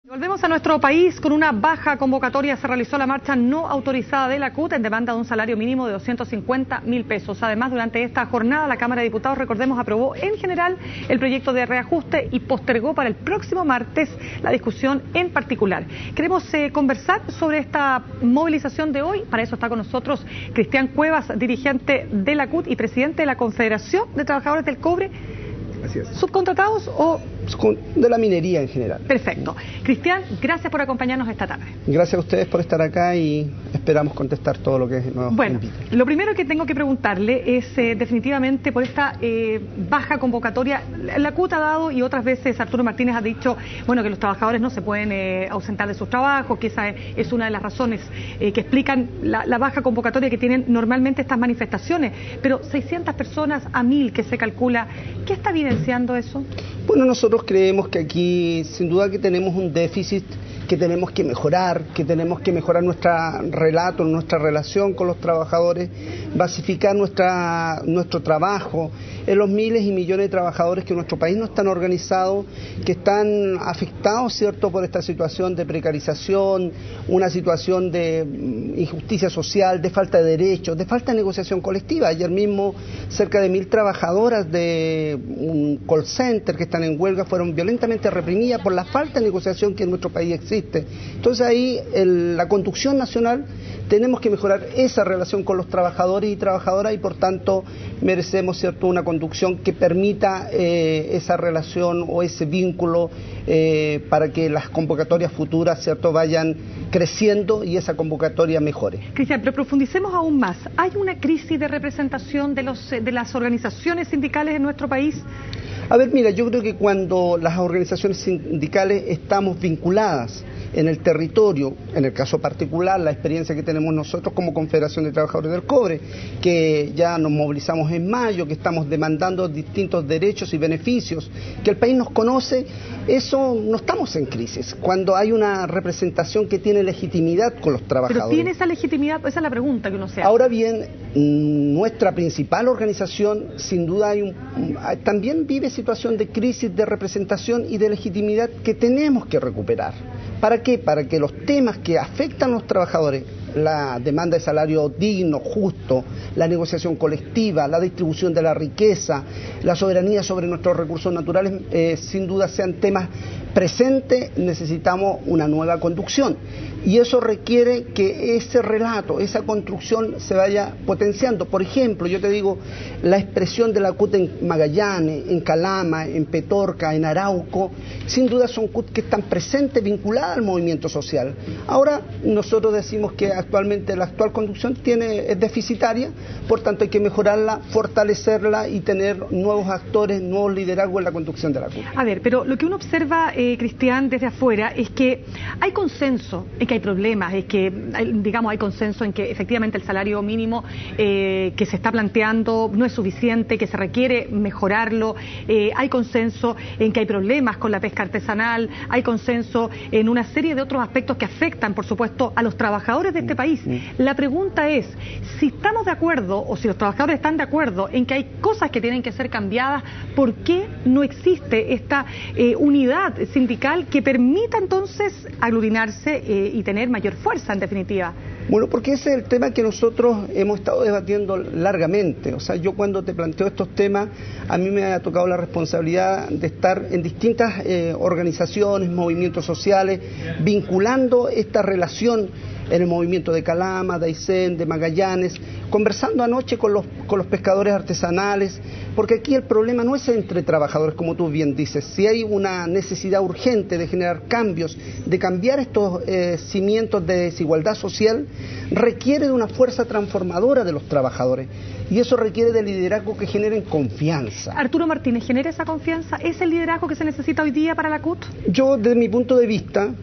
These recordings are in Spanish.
Volvemos a nuestro país. Con una baja convocatoria se realizó la marcha no autorizada de la CUT en demanda de un salario mínimo de 250.000 pesos. Además, durante esta jornada la Cámara de Diputados, recordemos, aprobó en general el proyecto de reajuste y postergó para el próximo martes la discusión en particular. Queremos conversar sobre esta movilización de hoy. Para eso está con nosotros Cristian Cuevas, dirigente de la CUT y presidente de la Confederación de Trabajadores del Cobre. Así es. ¿Subcontratados o...? De la minería en general. Perfecto. Cristian, gracias por acompañarnos esta tarde. Gracias a ustedes por estar acá y esperamos contestar todo lo que nos inviten. Lo primero que tengo que preguntarle es definitivamente por esta baja convocatoria. La CUT ha dado, y otras veces Arturo Martínez ha dicho, bueno, que los trabajadores no se pueden ausentar de sus trabajos, que esa es una de las razones que explican la baja convocatoria que tienen normalmente estas manifestaciones. Pero 600 personas a 1000 que se calcula, ¿qué está evidenciando eso? Bueno, nosotros creemos que aquí sin duda que tenemos un déficit que tenemos que mejorar nuestro relato, nuestra relación con los trabajadores, basificar nuestro trabajo en los miles y millones de trabajadores que en nuestro país no están organizados, que están afectados, ¿cierto?, por esta situación de precarización, una situación de injusticia social, de falta de derechos, de falta de negociación colectiva. Ayer mismo cerca de 1000 trabajadoras de un call center que están en huelga fueron violentamente reprimidas por la falta de negociación que en nuestro país existe. Entonces ahí la conducción nacional tenemos que mejorar esa relación con los trabajadores y trabajadoras y por tanto merecemos, ¿cierto?, una conducción que permita esa relación o ese vínculo para que las convocatorias futuras, ¿cierto?, vayan creciendo y esa convocatoria mejore. Cristian, pero profundicemos aún más. ¿Hay una crisis de representación de las organizaciones sindicales en nuestro país? A ver, mira, yo creo que cuando las organizaciones sindicales estamos vinculadas en el territorio, en el caso particular, la experiencia que tenemos nosotros como Confederación de Trabajadores del Cobre, que ya nos movilizamos en mayo, que estamos demandando distintos derechos y beneficios, que el país nos conoce, eso no estamos en crisis. Cuando hay una representación que tiene legitimidad con los trabajadores. ¿Pero tiene esa legitimidad? Esa es la pregunta que uno se hace. Ahora bien, nuestra principal organización, sin duda, también vive situación de crisis de representación y de legitimidad que tenemos que recuperar. ¿Para qué? Para que los temas que afectan a los trabajadores, la demanda de salario digno, justo, la negociación colectiva, la distribución de la riqueza, la soberanía sobre nuestros recursos naturales, sin duda sean temas presentes. Necesitamos una nueva conducción y eso requiere que ese relato, esa construcción se vaya potenciando. Por ejemplo, yo te digo, la expresión de la CUT en Magallanes, en Calama, en Petorca, en Arauco, sin duda son CUT que están presentes, vinculadas al movimiento social. Ahora nosotros decimos que actualmente la actual conducción es deficitaria, por tanto hay que mejorarla, fortalecerla y tener nuevos actores, nuevos liderazgos en la conducción de la CUT. A ver, pero lo que uno observa, Cristian, desde afuera, es que hay consenso en que hay problemas, es que, digamos, hay consenso en que efectivamente el salario mínimo que se está planteando no es suficiente, que se requiere mejorarlo, hay consenso en que hay problemas con la pesca artesanal, hay consenso en una serie de otros aspectos que afectan, por supuesto, a los trabajadores de este país. La pregunta es, si estamos de acuerdo, o si los trabajadores están de acuerdo en que hay cosas que tienen que ser cambiadas, ¿por qué no existe esta unidad sindical que permita entonces aglutinarse y tener mayor fuerza, en definitiva? Bueno, porque ese es el tema que nosotros hemos estado debatiendo largamente. O sea, yo cuando te planteo estos temas, a mí me ha tocado la responsabilidad de estar en distintas organizaciones, movimientos sociales, vinculando esta relación en el movimiento de Calama, de Aysén, de Magallanes, conversando anoche con los pescadores artesanales, porque aquí el problema no es entre trabajadores, como tú bien dices. Si hay una necesidad urgente de generar cambios, de cambiar estos cimientos de desigualdad social, requiere de una fuerza transformadora de los trabajadores. Y eso requiere de liderazgo que generen confianza. Arturo Martínez, ¿genera esa confianza? ¿Es el liderazgo que se necesita hoy día para la CUT? Yo, desde mi punto de vista,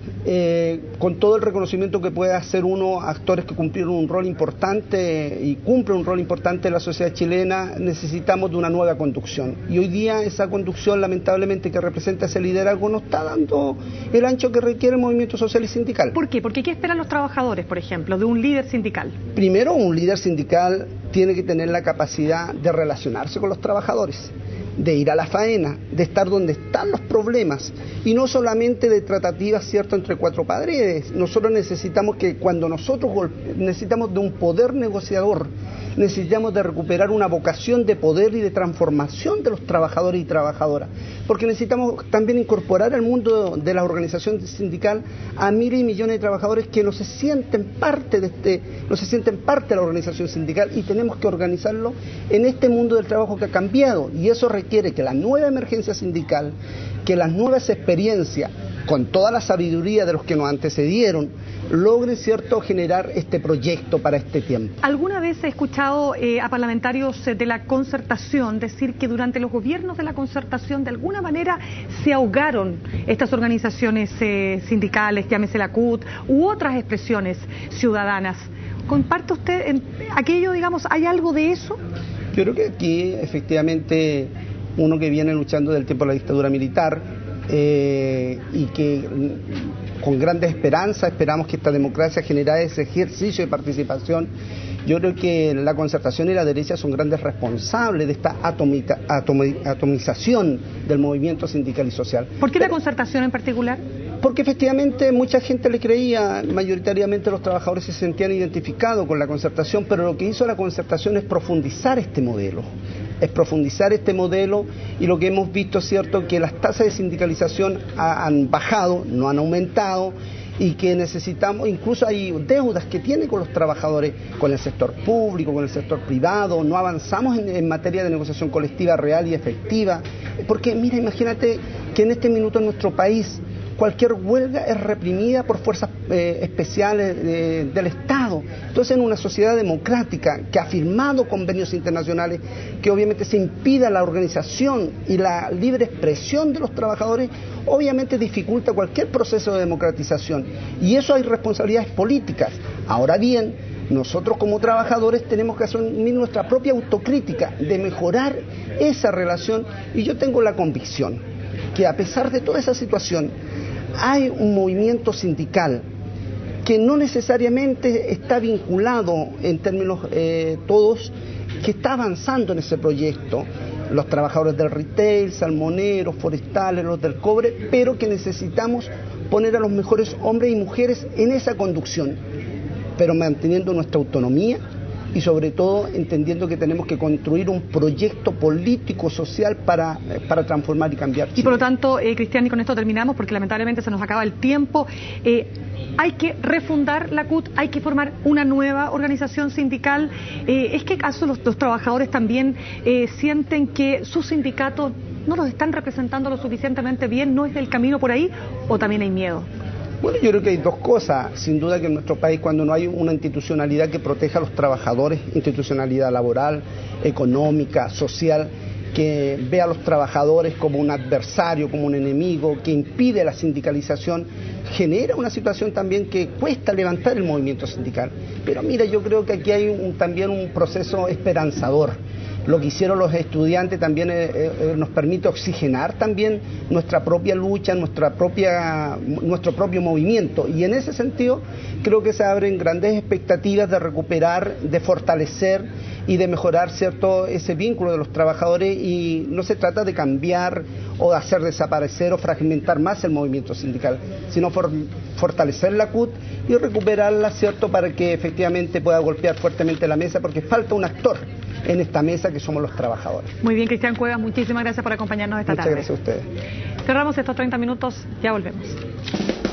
con todo el reconocimiento que puede hacer uno a actores que cumplieron un rol importante y cumplen un rol importante en la sociedad chilena, necesitamos de una nueva conducción. Y hoy día esa conducción, lamentablemente, que representa ese liderazgo, no está dando el ancho que requiere el movimiento social y sindical. ¿Por qué? Porque ¿qué esperan los trabajadores, por ejemplo, de un líder sindical? Primero, un líder sindical tiene que tener la capacidad de relacionarse con los trabajadores. de ir a la faena, de estar donde están los problemas, y no solamente de tratativas, ¿cierto?, entre cuatro paredes. Nosotros necesitamos que cuando nosotros necesitamos de un poder negociador, necesitamos de recuperar una vocación de poder y de transformación de los trabajadores y trabajadoras, porque necesitamos también incorporar al mundo de la organización sindical a miles y millones de trabajadores que no se sienten parte de la organización sindical, y tenemos que organizarlo en este mundo del trabajo que ha cambiado, y eso requiere que la nueva emergencia sindical, que las nuevas experiencias, con toda la sabiduría de los que nos antecedieron, logren, ¿cierto?, generar este proyecto para este tiempo. ¿Alguna vez he escuchado a parlamentarios de la concertación decir que durante los gobiernos de la concertación de alguna manera se ahogaron estas organizaciones sindicales, llámese la CUT, u otras expresiones ciudadanas? ¿Comparte usted aquello, digamos, hay algo de eso? Yo creo que aquí, efectivamente, uno que viene luchando del tiempo de la dictadura militar, y que con grandes esperanzas esperamos que esta democracia genere ese ejercicio de participación. Yo creo que la concertación y la derecha son grandes responsables de esta atomización del movimiento sindical y social. ¿Por qué la concertación en particular? Porque efectivamente mucha gente le creía, mayoritariamente los trabajadores se sentían identificados con la concertación, pero lo que hizo la concertación es profundizar este modelo. Y lo que hemos visto es cierto que las tasas de sindicalización han bajado, no han aumentado, y que necesitamos, incluso hay deudas que tiene con los trabajadores, con el sector público, con el sector privado, no avanzamos en materia de negociación colectiva real y efectiva, porque mira, imagínate que en este minuto en nuestro país cualquier huelga es reprimida por fuerzas especiales del Estado. Entonces, en una sociedad democrática que ha firmado convenios internacionales, que obviamente se impida la organización y la libre expresión de los trabajadores, obviamente dificulta cualquier proceso de democratización. Y eso hay responsabilidades políticas. Ahora bien, nosotros como trabajadores tenemos que asumir nuestra propia autocrítica de mejorar esa relación, y yo tengo la convicción que a pesar de toda esa situación hay un movimiento sindical que no necesariamente está vinculado en términos todos, que está avanzando en ese proyecto, los trabajadores del retail, salmoneros, forestales, los del cobre, pero que necesitamos poner a los mejores hombres y mujeres en esa conducción, pero manteniendo nuestra autonomía y sobre todo entendiendo que tenemos que construir un proyecto político, social para transformar y cambiar Chile. Y por lo tanto, Cristian, y con esto terminamos porque lamentablemente se nos acaba el tiempo, hay que refundar la CUT, hay que formar una nueva organización sindical. ¿Es que acaso los trabajadores también sienten que sus sindicatos no los están representando lo suficientemente bien? ¿No es el camino por ahí o también hay miedo? Bueno, yo creo que hay dos cosas. Sin duda que en nuestro país, cuando no hay una institucionalidad que proteja a los trabajadores, institucionalidad laboral, económica, social, que vea a los trabajadores como un adversario, como un enemigo, que impide la sindicalización, genera una situación también que cuesta levantar el movimiento sindical. Pero mira, yo creo que aquí hay también un proceso esperanzador. Lo que hicieron los estudiantes también nos permite oxigenar también nuestra propia lucha, nuestro propio movimiento, y en ese sentido creo que se abren grandes expectativas de recuperar, de fortalecer y de mejorar, ¿cierto?, ese vínculo de los trabajadores, y no se trata de cambiar o de hacer desaparecer o fragmentar más el movimiento sindical, sino fortalecer la CUT y recuperarla, ¿cierto?, para que efectivamente pueda golpear fuertemente la mesa, porque falta un actor en esta mesa que somos los trabajadores. Muy bien, Cristian Cuevas, muchísimas gracias por acompañarnos esta tarde. Muchas gracias a ustedes. Cerramos estos 30 minutos, ya volvemos.